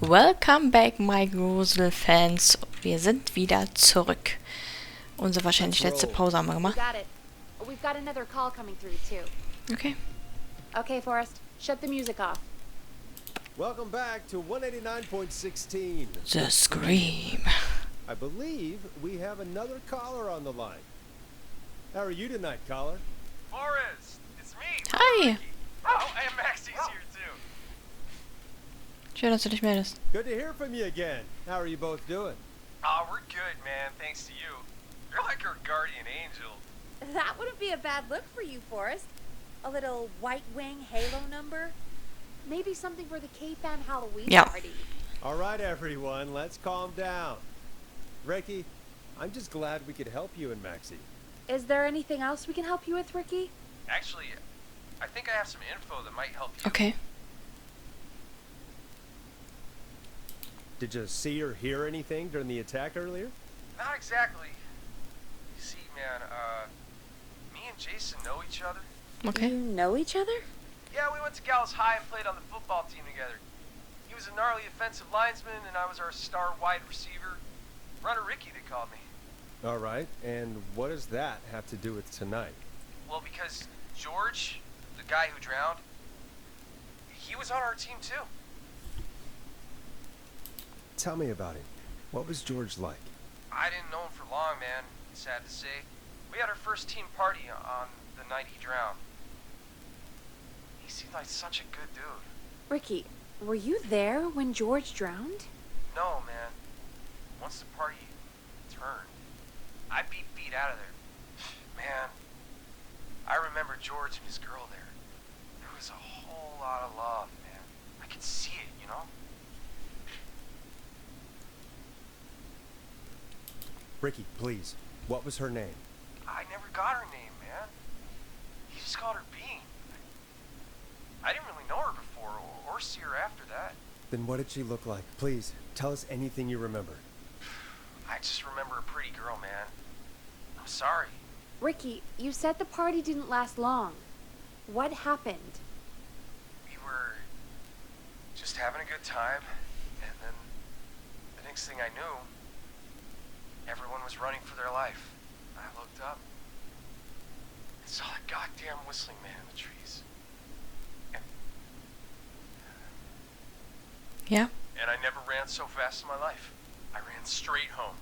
Welcome back, my Grusel-Fans. Wir sind wieder zurück. Unsere wahrscheinlich letzte Pause haben wir gemacht. We've got another call coming through too. Okay. Okay, Forrest, shut the music off. Welcome back to 189.16. The Scream. I believe we have another caller on the line. How are you tonight, caller? Forrest, it's me. Hi. Oh, and Maxie's here too. Schön, dass du dich meldest. Good to hear from you again. How are you both doing? Oh, we're good, man, thanks to you. You're like our guardian angel. That wouldn't be a bad look for you, Forrest. A little white wing halo number. Maybe something for the K-Fan Halloween party. All right, everyone, let's calm down. Ricky, I'm just glad we could help you and Maxie. Is there anything else we can help you with, Ricky? Actually, I think I have some info that might help you. Okay. Did you see or hear anything during the attack earlier? Not exactly. You see, man, me and Jason know each other. Okay. You know each other? Yeah, we went to Gallows High and played on the football team together. He was a gnarly offensive linesman, and I was our star wide receiver. Runner Ricky, they called me. All right, and what does that have to do with tonight? Well, because George, the guy who drowned, he was on our team too. Tell me about him. What was George like? I didn't know him for long, man. Sad to say. We had our first team party on the night he drowned. He seemed like such a good dude. Ricky, were you there when George drowned? No, man. Once the party turned, I beat Pete out of there. Man, I remember George and his girl there. There was a whole lot of love, man. I could see it, you know? Ricky, please. What was her name? I never got her name, man. He just called her Bean. I didn't really know her before, or see her after that. Then what did she look like? Please, tell us anything you remember. I just remember a pretty girl, man. I'm sorry. Ricky, you said the party didn't last long. What happened? We were just having a good time, and then the next thing I knew, everyone was running for their life. I looked up and saw that goddamn whistling man in the trees. Yeah. And I never ran so fast in my life. I ran straight home.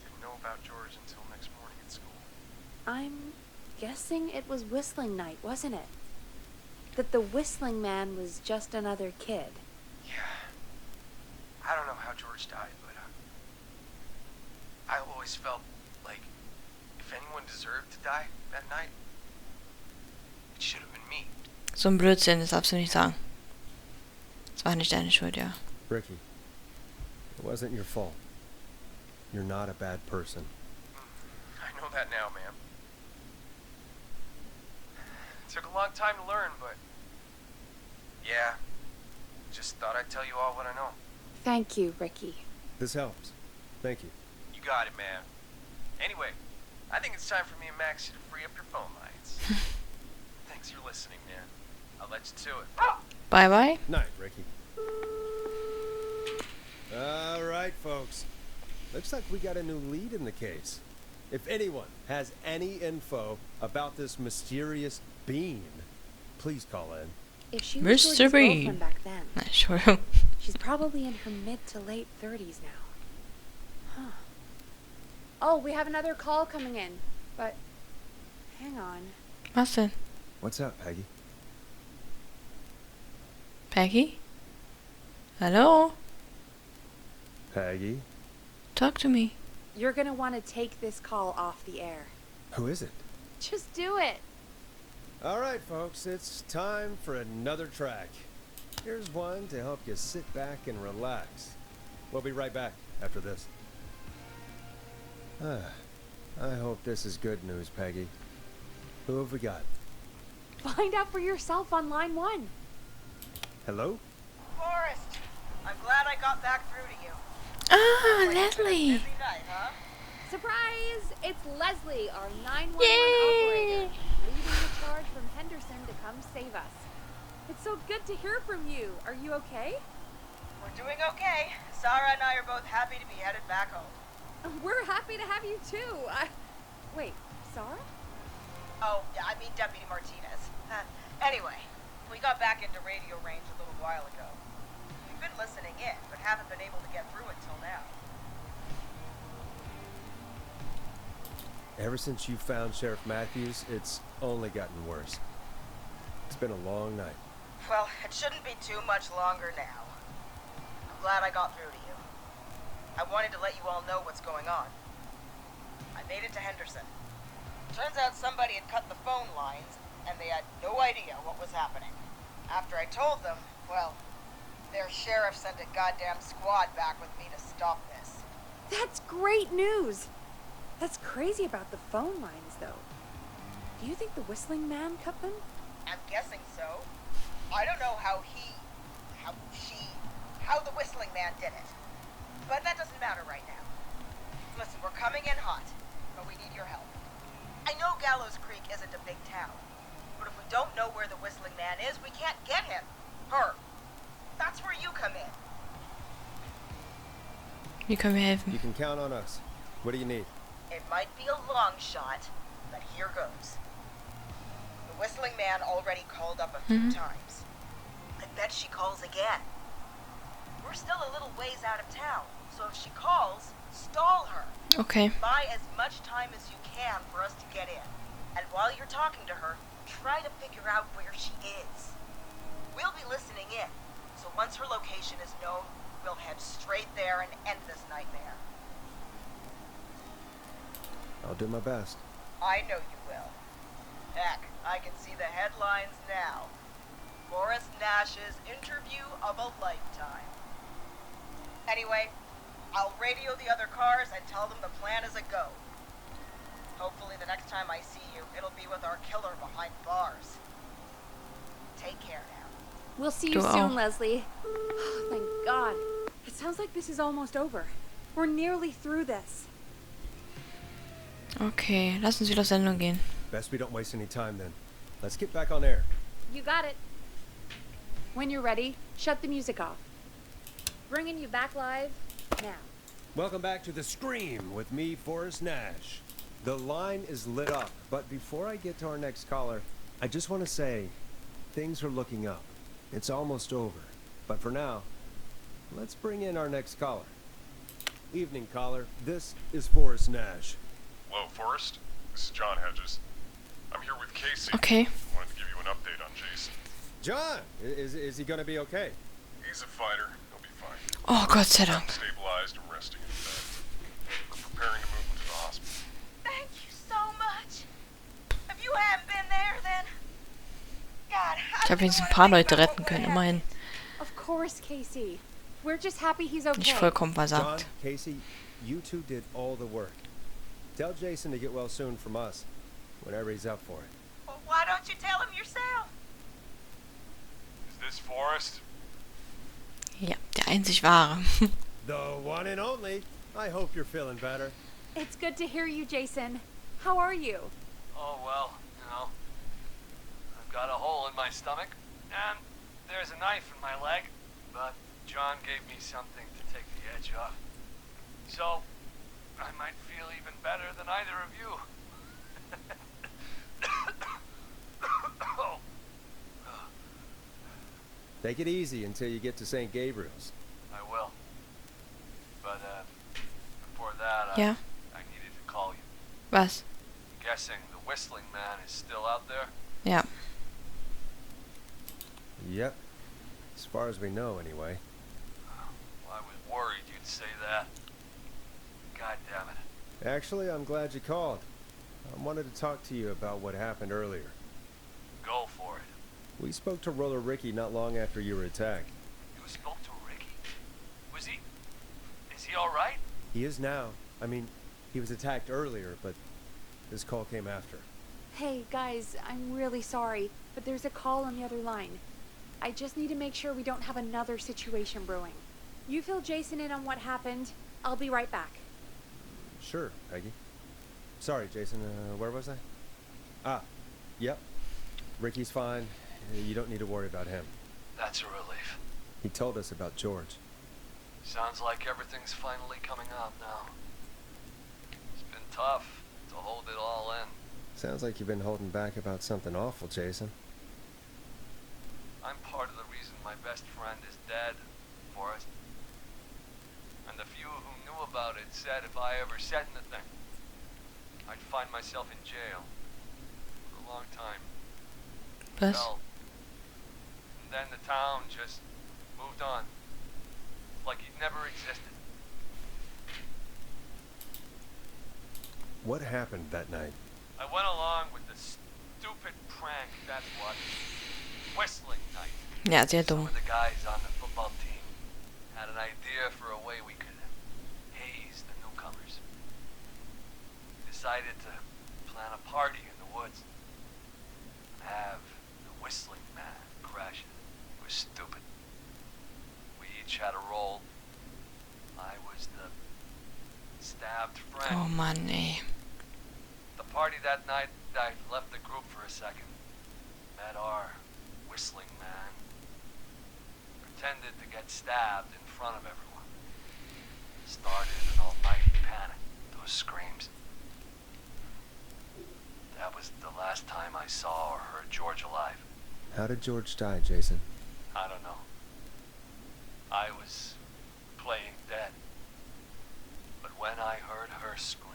Didn't know about George until next morning at school. I'm guessing it was whistling night, wasn't it? That the whistling man was just another kid. Yeah. I don't know how George died, but I always felt like if anyone deserved to die that night, it should have been me. So ein Blödsinn, das darfst du nicht sagen. Es war nicht deine Schuld, ja. Ricky, it wasn't your fault. You're not a bad person. I know that now, man. It took a long time to learn, but yeah, just thought I'd tell you all what I know. Thank you, Ricky. This helps. Thank you. You got it, man. Anyway, I think it's time for me and Maxie to free up your phone lines. Thanks for listening, man. I'll let you to it. Bye bye. Night, Ricky. All right, folks. Looks like we got a new lead in the case. If anyone has any info about this mysterious bean, please call in. If she was George's girlfriend back then, Entschuldigung. she's probably in her mid to late 30s now. Huh. Oh, we have another call coming in, but hang on. Was denn? What's up, Peggy? Peggy? Hello? Peggy? Talk to me. You're gonna want to take this call off the air. Who is it? Just do it. All right, folks, it's time for another track. Here's one to help you sit back and relax. We'll be right back after this. I hope this is good news, Peggy. Who have we got? Find out for yourself on line 1. Hello? Forrest, I'm glad I got back through to you. Ah, Leslie. Busy night, huh? Surprise! It's Leslie, our 911 Yay! operator, leading the charge from Henderson to come save us. It's so good to hear from you. Are you okay? We're doing okay. Sarah and I are both happy to be headed back home. We're happy to have you too. Wait, Sarah? Oh, yeah, I mean Deputy Martinez. Anyway, we got back into radio range a little while ago. We've been listening in, but haven't been able to get through until now. Ever since you found Sheriff Matthews, it's only gotten worse. It's been a long night. Well, it shouldn't be too much longer now. I'm glad I got through to you. I wanted to let you all know what's going on. I made it to Henderson. Turns out somebody had cut the phone lines, and they had no idea what was happening. After I told them, well, their sheriff sent a goddamn squad back with me to stop this. That's great news. That's crazy about the phone lines, though. Do you think the whistling man cut them? I'm guessing so. I don't know how the whistling man did it. But that doesn't matter right now. Listen, we're coming in hot, but we need your help. I know Gallows Creek isn't a big town, but if we don't know where the whistling man is, we can't get him. Her. That's where you come in. Wie können wir helfen? You can count on us. What do you need? It might be a long shot, but here goes. The whistling man already called up a few times. I bet she calls again. We're still a little ways out of town, so if she calls, stall her. Okay. Buy as much time as you can for us to get in. And while you're talking to her, try to figure out where she is. We'll be listening in, so once her location is known, we'll head straight there and end this nightmare. I'll do my best. I know you will. Heck, I can see the headlines now. Forrest Nash's interview of a lifetime. Anyway, I'll radio the other cars and tell them the plan is a go. Hopefully the next time I see you, it'll be with our killer behind bars. Take care now. We'll see you soon, Leslie. Thank God. It sounds like this is almost over. We're nearly through this. Okay, lass uns wieder auf Sendung gehen. Best we don't waste any time then. Let's get back on air. You got it. When you're ready, shut the music off. Bringing you back live now. Welcome back to The Scream with me, Forrest Nash. The line is lit up, but before I get to our next caller, I just want to say, things are looking up. It's almost over. But for now, let's bring in our next caller. Evening, caller. This is Forrest Nash. Hello, Forrest. This is John Hedges. I'm here with Casey. Okay. I wanted to give you an update on Jason. John, is he going to be okay? He's a fighter. He'll be fine. Oh, Gott sei Dank. Stabilized and resting in bed. I'm preparing to move him to the hospital. Thank you so much. If you hadn't been there, then... God, Ich habe wenigstens ein paar Leute retten können, immerhin. Of course, Casey. We're just happy he's okay. Nicht vollkommen John, versagt. Casey, you two did all the work. Tell Jason to get well soon from us, whenever he's up for it. Well, why don't you tell him yourself? Is this Forrest? Ja, der einzig wahre. The one and only. I hope you're feeling better. It's good to hear you, Jason. How are you? Oh, well, you know, I've got a hole in my stomach, and there's a knife in my leg, but John gave me something to take the edge off. So, I might feel even better than either of you. Take it easy until you get to St. Gabriel's. I will. But, before that, Ja. I needed to call you. Was? Guessing the whistling man is still out there? Ja. Yep. As far as we know, anyway. Well, I was worried you'd say that. God damn it. Actually, I'm glad you called. I wanted to talk to you about what happened earlier. Go for it. We spoke to Roller Ricky not long after you were attacked. You spoke to Ricky? Was he... Is he alright? He is now. I mean, he was attacked earlier, but this call came after. Hey, guys, I'm really sorry, but there's a call on the other line. I just need to make sure we don't have another situation brewing. You fill Jason in on what happened. I'll be right back. Sure, Peggy. Sorry, Jason, where was I? Yep. Ricky's fine. You don't need to worry about him. That's a relief. He told us about George. Sounds like everything's finally coming out now. It's been tough to hold it all in. Sounds like you've been holding back about something awful, Jason. I'm part of the reason my best friend is dead, Forrest. And the few who knew about it said if I ever said anything, I'd find myself in jail for a long time. Was? Hell. And then the town just moved on. Like he'd never existed. What happened that night? I went along with the stupid prank, that's what. Whistling night. Ja, sehr Some dumm. of the guys on the football team had an idea for a way we could haze the newcomers. We decided to plan a party in the woods. Have the whistling man crash it. It was stupid. We each had a role. I was the stabbed friend. Oh Mann, ey. The party that night, I left the group for a second. Met our whistling man. Pretended to get stabbed in front of everyone. Started an all-night panic. Those screams. That was the last time I saw or heard George alive. How did George die, Jason? I don't know. I was playing dead. But when I heard her scream...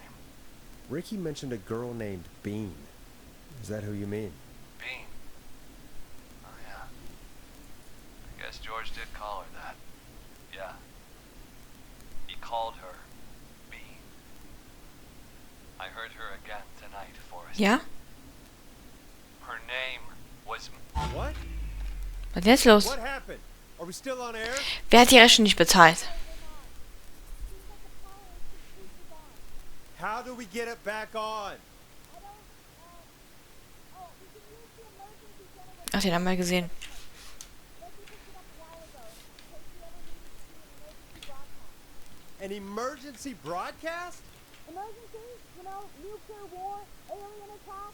Ricky mentioned a girl named Bean. Is that who you mean? Bean. Oh, yeah. I guess George did call her that. Yeah. He called her Bean. I heard her again tonight, Forrest. Ja? Her name was... What? Was ist jetzt los? What happened? Are we still on air? Wer hat die Rechnung nicht bezahlt? How do we get it back on? Ach, den haben wir gesehen. An emergency broadcast? Emergency, you know, nuclear war, alien attack,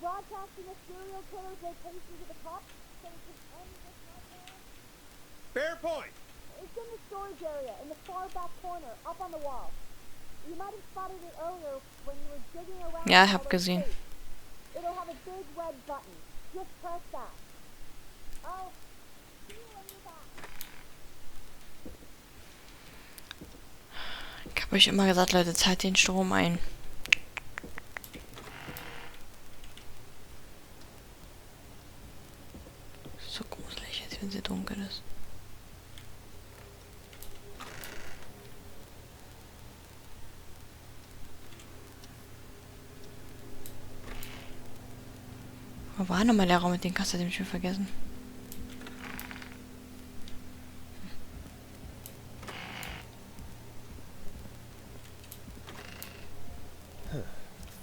broadcasting a serial killer's location to the cops so we can end this nightmare. Fair point. It's in the storage area in the far back corner, up on the wall. You might have spotted it earlier when you were digging around. Ja, in hab all those gesehen. tapes. It'll have a big red button. Just press that. I'll see you when you're back. Ich habe euch immer gesagt, Leute, zahlt den Strom ein. So gruselig jetzt, wenn sie dunkel ist. Wo war nochmal der Raum mit den Kasten, den ich schon vergessen.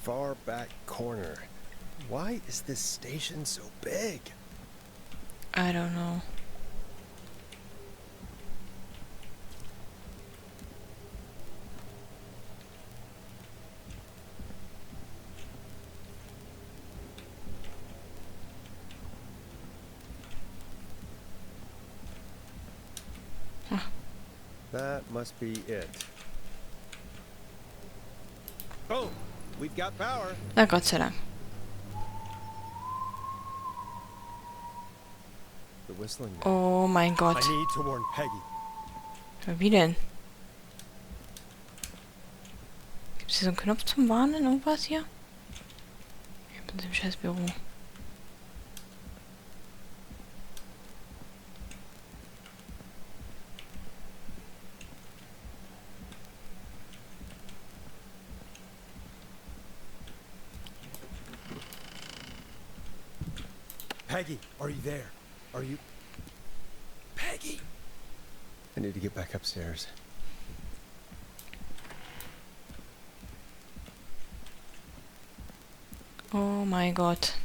Far back corner. Why is this station so big? I don't know. That must be it. Boom! We've got power. Na Gott sei Dank. The whistling man. Oh mein Gott. I need to warn Peggy. Wie denn? Gibt es hier so einen Knopf zum Warnen? Irgendwas hier? Ich bin im scheiß Büro. Peggy, are you there? Are you... Peggy! I need to get back upstairs. Oh mein Gott.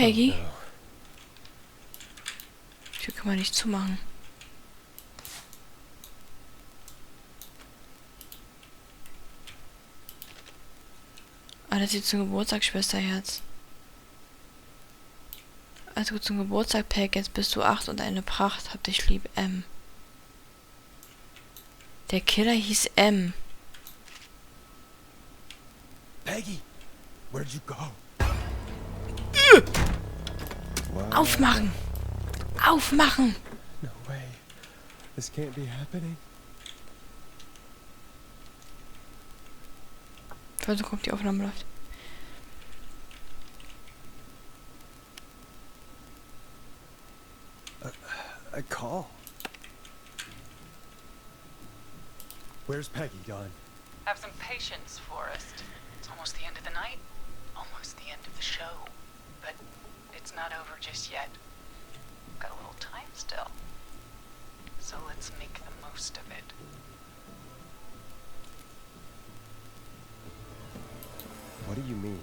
Peggy? Oh, no. Die Tür kann man nicht zumachen. Ah, das ist zum Geburtstag, Schwesterherz. Also zum Geburtstag, Peg, jetzt bist du 8 und eine Pracht. Hab dich lieb, M. Der Killer hieß M. Peggy, where'd you go? Wow. Aufmachen! Aufmachen! No way. This can't be happening. Also guck, die Aufnahme läuft. A call. Where's Peggy, Don? Have some patience, Forrest. It's almost the end of the night. Almost the end of the show. But it's not over just yet. Got a little time still. So let's make the most of it. What do you mean?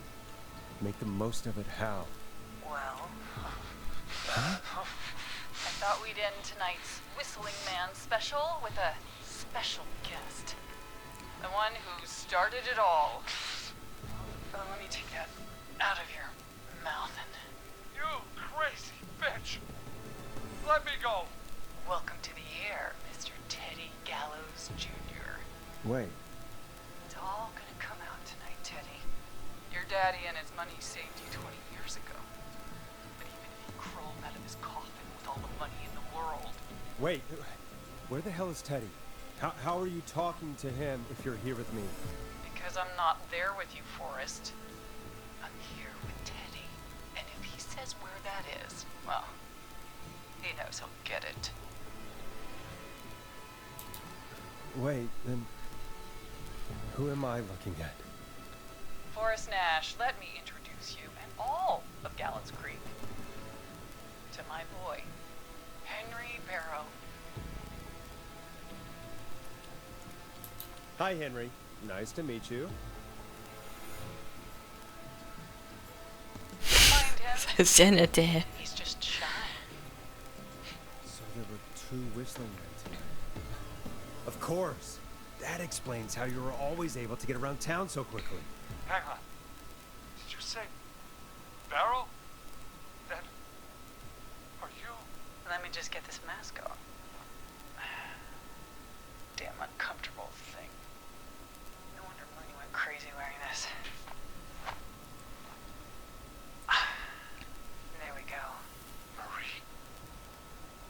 Make the most of it how? Well, Huh? I thought we'd end tonight's Whistling Man special with a special guest. The one who started it all. Oh, let me take that out of your mouth and You crazy bitch! Let me go! welcome to the air, Mr. Teddy Gallows Jr. Wait. It's all gonna come out tonight, Teddy. Your daddy and his money saved you 20 years ago. But even if he crawled out of his coffin with all the money in the world, Wait. Where the hell is Teddy? How are you talking to him if you're here with me? because I'm not there with you, Forrest, I'm here with Teddy. And if he says where that is, well, he knows he'll get it. Wait, then who am I looking at? Forrest Nash, let me introduce you and all of Gallows Creek to my boy, Henry Barrow. Hi, Henry. Nice to meet you. Find him. Das ist ja nett, der Herr. He's just shy. So there were 2 whistling men tonight. Of course. That explains how you were always able to get around town so quickly. Hang on. Did you say Barrow? Then are you? Let me just get this mask off. Damn uncomfortable thing. No wonder Mooney went crazy wearing this. There we go.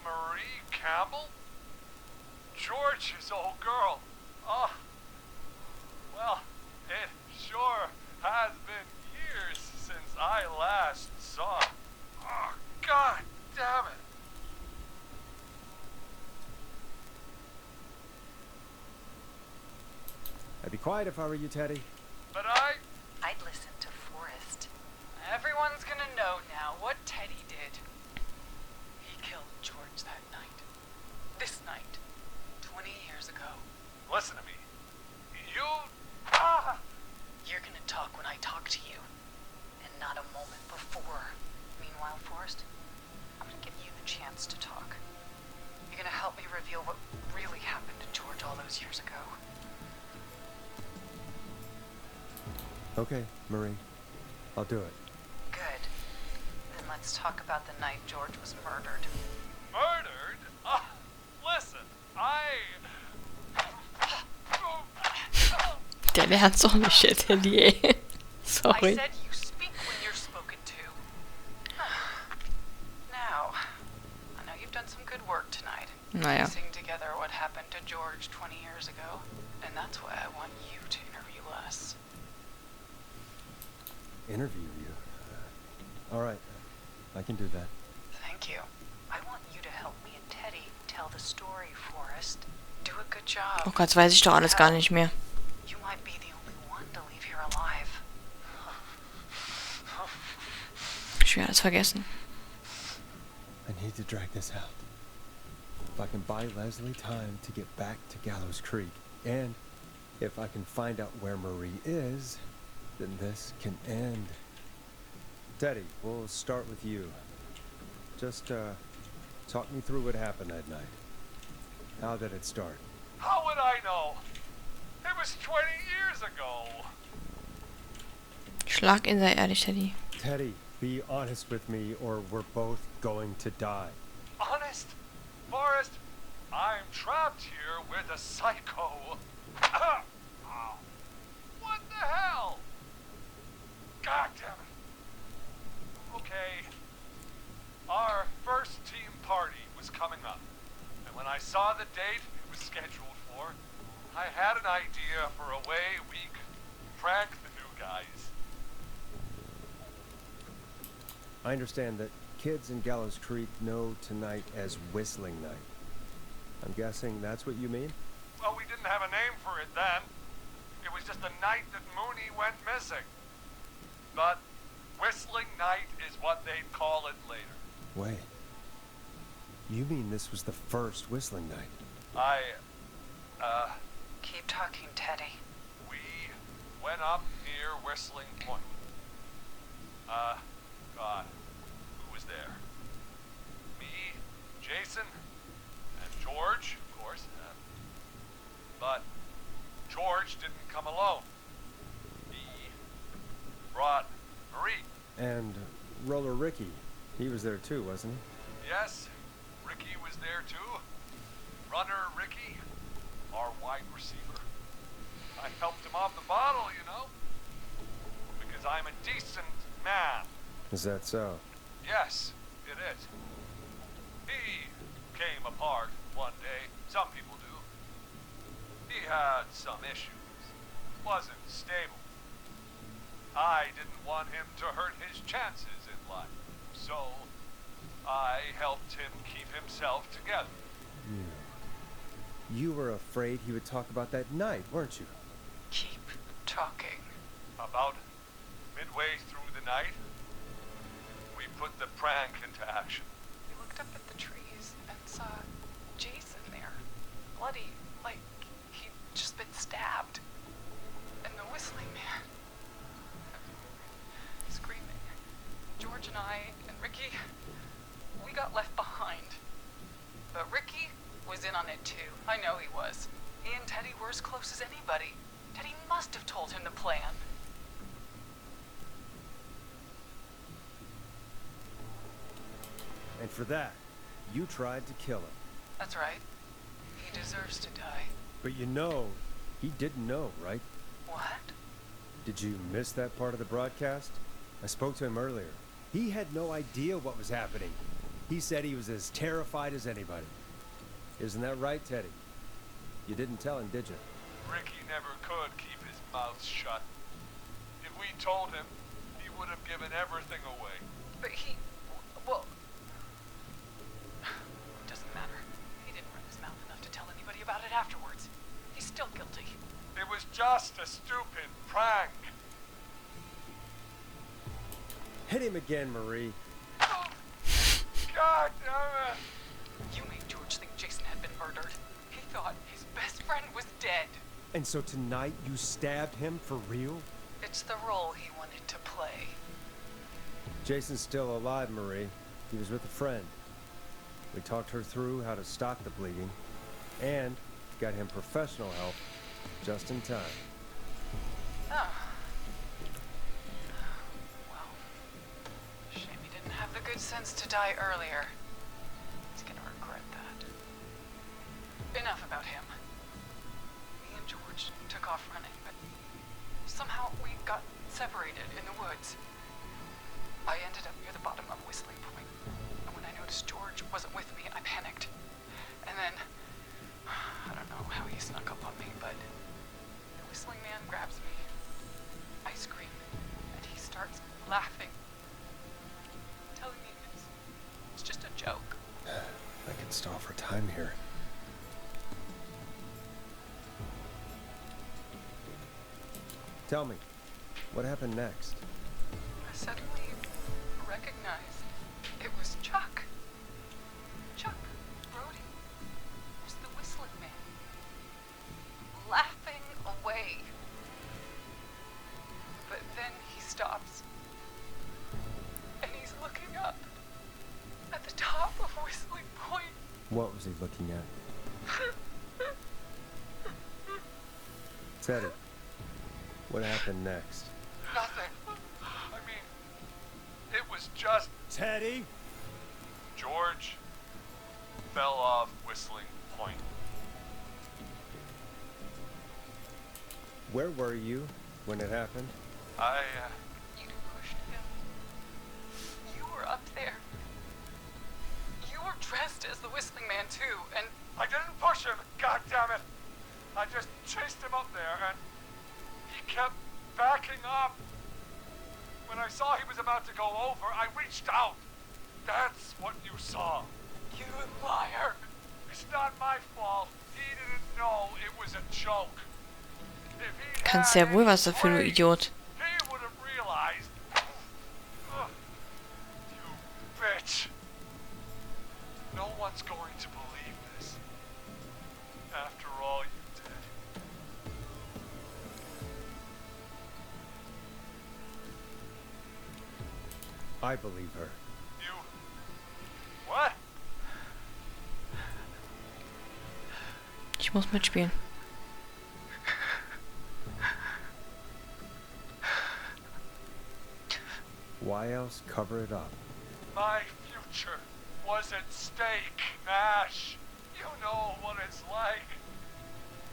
Marie Campbell? George's old girl. Oh. Well, it sure has been years since I last saw him. Oh, God damn it. I'd be quiet if I were you, Teddy. But I'd listen to Forrest. Everyone's gonna know now what Teddy did. He killed George that night. This night. 20 years ago. listen to me. You... You're gonna talk when I talk to you. And not a moment before. Meanwhile, Forrest, I'm gonna give you the chance to talk. You're gonna help me reveal what really happened to George all those years ago. Okay, Marie. I'll do it. Good. Then let's talk about the night George was murdered. Murdered? Listen, Der lernt's doch nicht, der Teddy, ey. I Sorry. said you speak when you're spoken to. Now, I know you've done some good work tonight. Naja. Piecing together what happened to George 20 years ago. And that's why I want you to interview us. Interview you? All right. I can do that. Thank you. I want you to help me and Teddy tell the story, Forrest. Do a good job. Oh Gott, das weiß ich doch alles gar nicht mehr. You might be the only one to leave here alive. Ich werde alles vergessen. I need to drag this out. If I can buy Leslie time to get back to Gallows Creek, and if I can find out where Marie is, then this can end. Teddy, we'll start with you. Just, talk me through what happened that night. How did it start? How would I know? It was 20 years ago. Schlag ihn, sei ehrlich, Teddy. Teddy, be honest with me or we're both going to die. Honest? Forrest, I'm trapped here with a psycho. What the hell? God damn it. Okay. Our first team party was coming up. And when I saw the date it was scheduled for, I had an idea for a way we could prank the new guys. I understand that kids in Gallows Creek know tonight as Whistling Night. I'm guessing that's what you mean? Well, we didn't have a name for it then. It was just the night that Mooney went missing. But Whistling Night is what they'd call it later. Wait. You mean this was the first Whistling Night? Keep talking, Teddy. We went up near Whistling Point. God, who was there? Me, Jason, and George, of course. But George didn't come alone. He brought Marie. And Roller Ricky. He was there too, wasn't he? Yes, Ricky was there too. Runner Ricky, our wide receiver. I helped him off the bottle, you know. Because I'm a decent man. Is that so? Yes, it is. He came apart one day. Some people do. He had some issues. Wasn't stable. I didn't want him to hurt his chances in life. So, I helped him keep himself together. You were afraid he would talk about that night, weren't you? Keep talking. About midway through the night, we put the prank into action. We looked up at the trees and saw Jason there. Bloody, like he'd just been stabbed. And the Whistling Man. Screaming. George and I and Ricky, we got left behind. But Ricky was in on it too. I know he was. He and Teddy were as close as anybody. Teddy must have told him the plan. And for that, you tried to kill him. That's right. He deserves to die. But you know, he didn't know, right? What? Did you miss that part of the broadcast? I spoke to him earlier. He had no idea what was happening. He said he was as terrified as anybody. Isn't that right, Teddy? You didn't tell him, did you? Ricky never could keep his mouth shut. If we told him, he would have given everything away. But well, it doesn't matter. He didn't run his mouth enough to tell anybody about it afterwards. He's still guilty. It was just a stupid prank. Hit him again, Marie. Oh, God damn it! You made George think Jason had been murdered. He thought his best friend was dead. And so tonight you stabbed him for real? It's the role he wanted to play. Jason's still alive, Marie. He was with a friend. We talked her through how to stop the bleeding and got him professional help just in time. Oh. Well, shame he didn't have the good sense to die earlier. He's gonna regret that. Enough about him. Me and George took off running, but somehow we got separated in the woods. I ended up near the bottom of Whistling Point, and when I noticed George wasn't with me, I panicked. And then, I don't know how he snuck up on me, but the Whistling Man grabs me. I scream, and he starts laughing, telling me it's just a joke. I can stall for time here. Tell me, what happened next? I suddenly recognized it was Chuck. Chuck, Brody, was the Whistling Man, laughing away. But then he stops. What was he looking at? Teddy, what happened next? Nothing. I mean, it was just... Teddy? George fell off Whistling Point. Where were you when it happened? You pushed him. You were up there. You were dressed as the Whistling Man too, and I didn't push him, God damn it! I just chased him up there, and he kept backing up. When I saw he was about to go over, I reached out. That's what you saw. you liar. It's not my fault. He didn't know it was a joke. If he Kannst had ja wohl any was dafür, du brains, Idiot. he would have realized. Ugh, you bitch. No one's going to believe this. After all you did. I believe her. You... What? Ich muss mitspielen. Why else cover it up? My future was at stake, Nash. You know what it's like.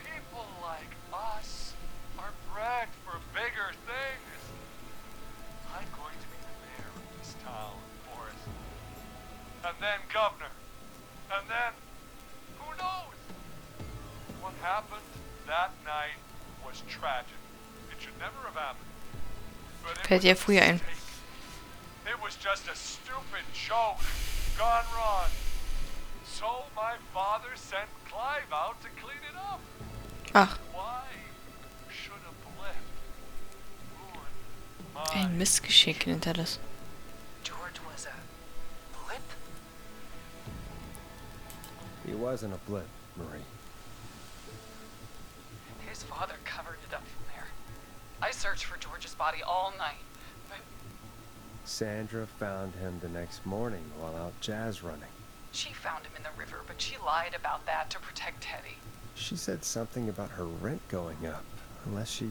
People like us are bred for bigger things. I'm going to be the mayor of this town, Forrest. And then governor. And then, who knows? What happened that night was tragic. It should never have happened. But it Fällt was ihr a früher ein. mistake. It was just a stupid joke gone wrong. So my father sent Clive out to clean it up. Ach, Why should a blip ruin ein my... Missgeschick nennt er das. George was a blip? He wasn't a blip, Marie. His father covered it up from there. I searched for George's body all night, but Sandra found him the next morning while out jazz running. she found him in the river, but she lied about that to protect Teddy. She said something about her rent going up, unless she...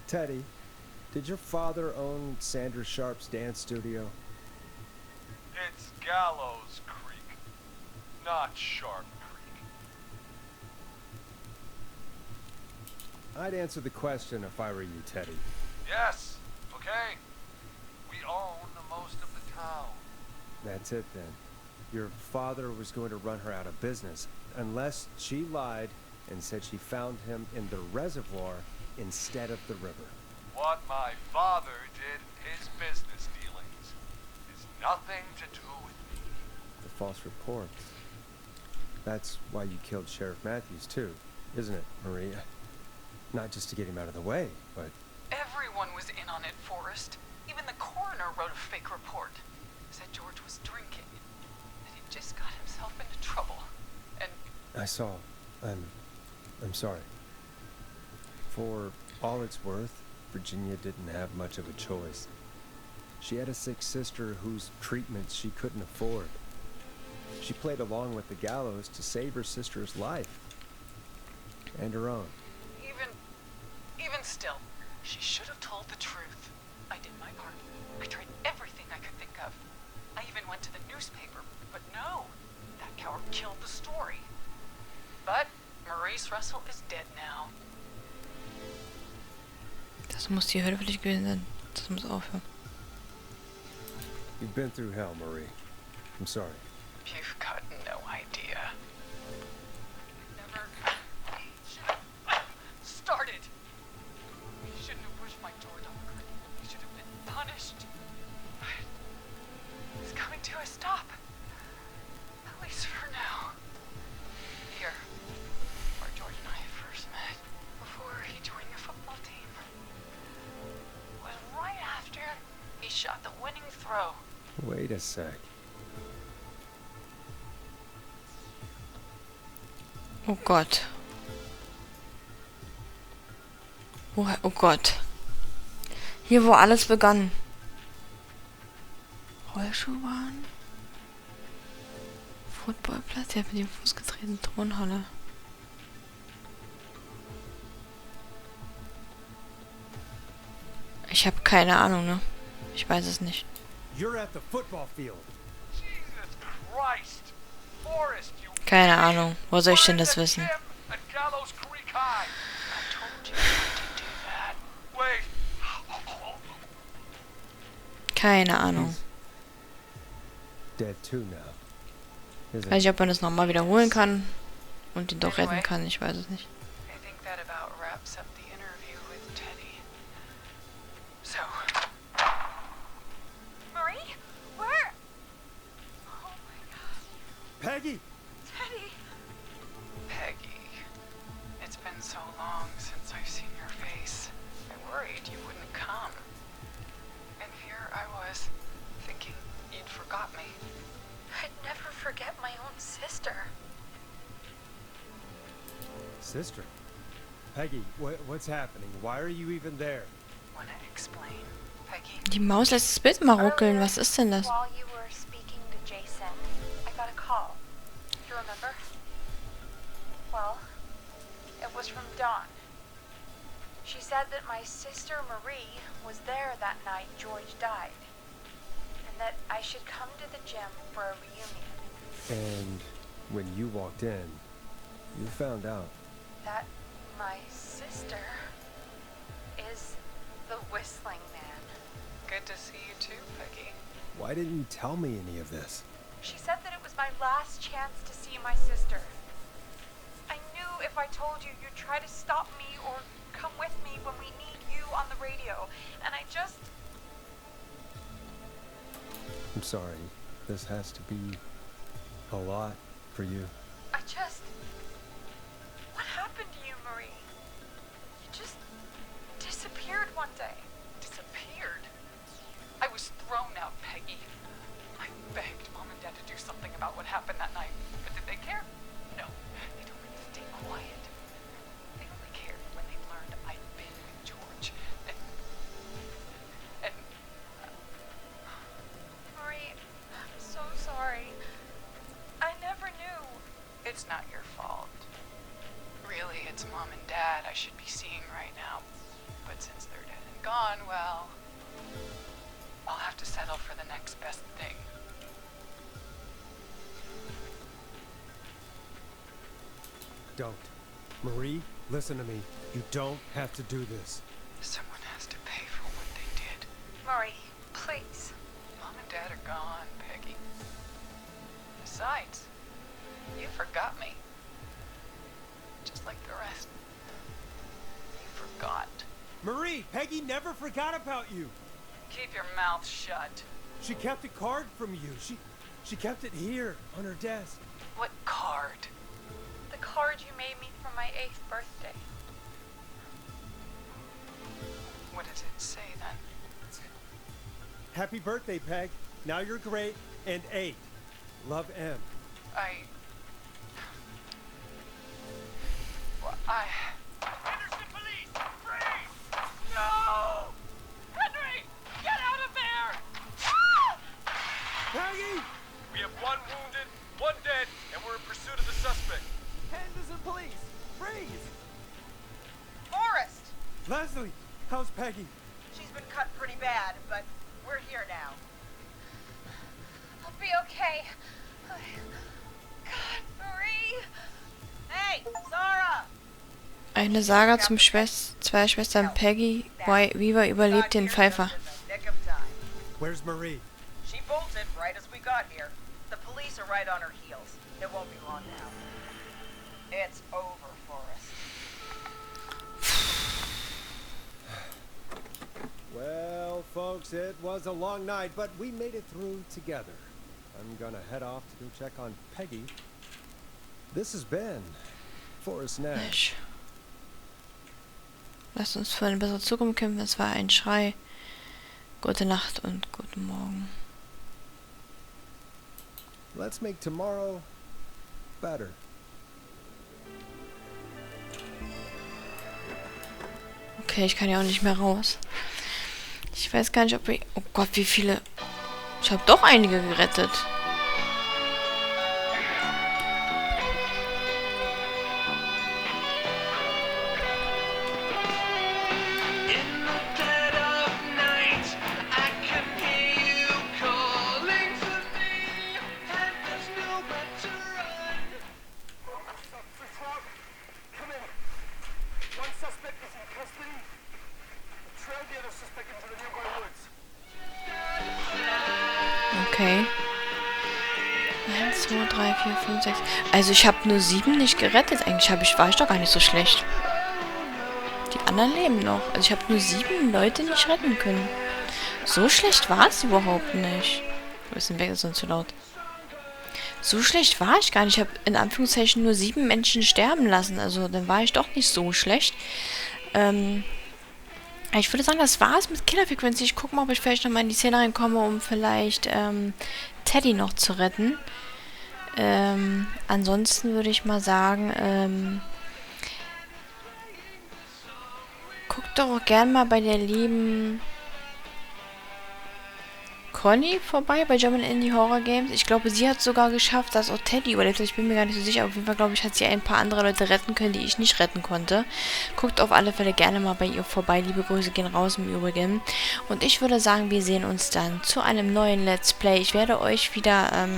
Teddy, did your father own Sandra Sharp's dance studio? It's Gallows Creek, not Sharp Creek. I'd answer the question if I were you, Teddy. Yes, okay. We own the most of the town. That's it then. Your father was going to run her out of business, unless she lied and said she found him in the reservoir instead of the river. What my father did in his business dealings is nothing to do with me. The false reports. That's why you killed Sheriff Matthews too, isn't it, Maria? Not just to get him out of the way, but... Everyone was in on it, Forrest. Even the coroner wrote a fake report. Said George was drinking. That he just got himself into trouble. And I saw. I'm sorry. For all it's worth, Virginia didn't have much of a choice. She had a sick sister whose treatments she couldn't afford. She played along with the gallows to save her sister's life. And her own. even still, she should have told the truth. I did my part. I tried everything I could think of. I even went to the newspaper, but no. That coward killed the story. But Maurice Russell is dead now. Das muss die Hölle für dich gewesen sein. Das muss aufhören. You've been through hell, Marie. I'm sorry. You've got no idea. Never started. He shouldn't have pushed my door down the creek. He should have been punished. But it's coming to a stop. At least for now. Here, where George and I first met, before he joined the football team, was right after he shot the winning throw. Wait a sec. Oh Gott. Oh Gott. Hier, wo alles begann. Rollschuhbahn? Footballplatz, der hat mit dem Fuß getreten. Turnhalle. Ich habe keine Ahnung, ne? Ich weiß es nicht. You're at the football field. Jesus Christ! Forrest, you Keine Ahnung. Wo soll ich denn das We're in the wissen? gym at Gallows Creek High. I told you not to do that. Wait. Keine Ahnung. Dead too now. Isn't Weiß it? nicht, ob man das nochmal wiederholen kann und ihn doch retten kann. Ich weiß es nicht. I think that about wraps up the interview with Teddy. So, Marie? Where? Oh my god. Peggy! Teddy! Peggy, it's been so long since I've seen your face. I worried you wouldn't come. And here I was, thinking you'd forgot me. I'd never forget my own sister. Sister. Peggy, what's happening? Why are you even there? Wanna explain, Peggy? Die Maus lässt das Bild mal ruckeln. Was ist denn das? While you were speaking to Jason, I got a call. You remember? Well, it was from Dawn. She said that my sister Marie was there that night George died, and that I should come to the gym for a reunion. And when you walked in, you found out. That my sister is the Whistling Man. Good to see you too, Peggy. Why didn't you tell me any of this? She said that it was my last chance to see my sister. I knew if I told you, you'd try to stop me or come with me when we need you on the radio. And I just... I'm sorry. This has to be a lot for you. I just... What happened to you, Marie? You just disappeared one day. Disappeared? I was thrown out, Peggy. I begged Mom and Dad to do something about what happened that night, but did they care? No, they told me to stay quiet. They only cared when they learned I'd been with George. And Marie, I'm so sorry. I never knew. it's not your fault. Really, it's Mom and Dad I should be seeing right now. But since they're dead and gone, well, I'll have to settle for the next best thing. Don't. Marie, listen to me. You don't have to do this. Someone has to pay for what they did. Marie, please. Mom and Dad are gone, Peggy. Besides, you forgot me. Just like the rest. You forgot. Marie, Peggy never forgot about you. Keep your mouth shut. She kept a card from you. She kept it here on her desk. What card? The card you made me for my 8th birthday. What does it say then? Happy birthday, Peg. Now you're great and 8. Love, M. Henderson police! Freeze! No! Henry! Get out of there! Ah! Peggy! We have 1 wounded, 1 dead, and we're in pursuit of the suspect. Henderson police! Freeze! Forrest! Leslie, how's Peggy? She's been cut pretty bad, but we're here now. I'll be okay. God, Marie! Hey, Sarah! Eine Saga zum zwei Schwestern Peggy Weaver überlebt den Pfeifer. Nick of time. Where's Marie? She bolted right as we got here. The police are right on her heels. It won't be long now. It's over for us. Well, folks, it was a long night, but we made it through together. I'm gonna head off to go check on Peggy. This has been Forrest Nash. Lasst uns für eine bessere Zukunft kämpfen. Es war ein Schrei. Gute Nacht und guten Morgen. Let's make tomorrow better. Okay, ich kann ja auch nicht mehr raus. Ich weiß gar nicht, ob ich... Oh Gott, wie viele... Ich habe doch einige gerettet. Okay. 1, 2, 3, 4, 5, 6. Also ich habe nur 7 nicht gerettet. Eigentlich war ich doch gar nicht so schlecht. Die anderen leben noch. Also ich habe nur 7 Leute nicht retten können. So schlecht war es überhaupt nicht. Ein bisschen weg, ist sonst zu laut. So schlecht war ich gar nicht. Ich habe in Anführungszeichen nur 7 Menschen sterben lassen. Also dann war ich doch nicht so schlecht. Ich würde sagen, das war's mit Killerfrequenz. Ich gucke mal, ob ich vielleicht noch mal in die Szene reinkomme, um vielleicht Teddy noch zu retten. Ansonsten würde ich mal sagen, guckt doch auch gern mal bei der lieben Conny vorbei bei German Indie Horror Games. Ich glaube, sie hat sogar geschafft, dass auch Teddy überlebt hat. Ich bin mir gar nicht so sicher. Auf jeden Fall, glaube ich, hat sie ein paar andere Leute retten können, die ich nicht retten konnte. Guckt auf alle Fälle gerne mal bei ihr vorbei. Liebe Grüße gehen raus im Übrigen. Und ich würde sagen, wir sehen uns dann zu einem neuen Let's Play. Ich werde euch wieder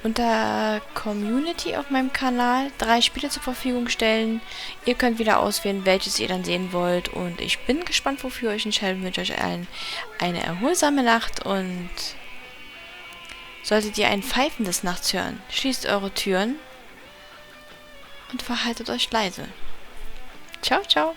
unter Community auf meinem Kanal 3 Spiele zur Verfügung stellen. Ihr könnt wieder auswählen, welches ihr dann sehen wollt. Und ich bin gespannt, wofür ihr euch entscheidet. Ich wünsche euch allen eine erholsame Nacht. Und solltet ihr ein Pfeifen des Nachts hören, schließt eure Türen und verhaltet euch leise. Ciao, ciao.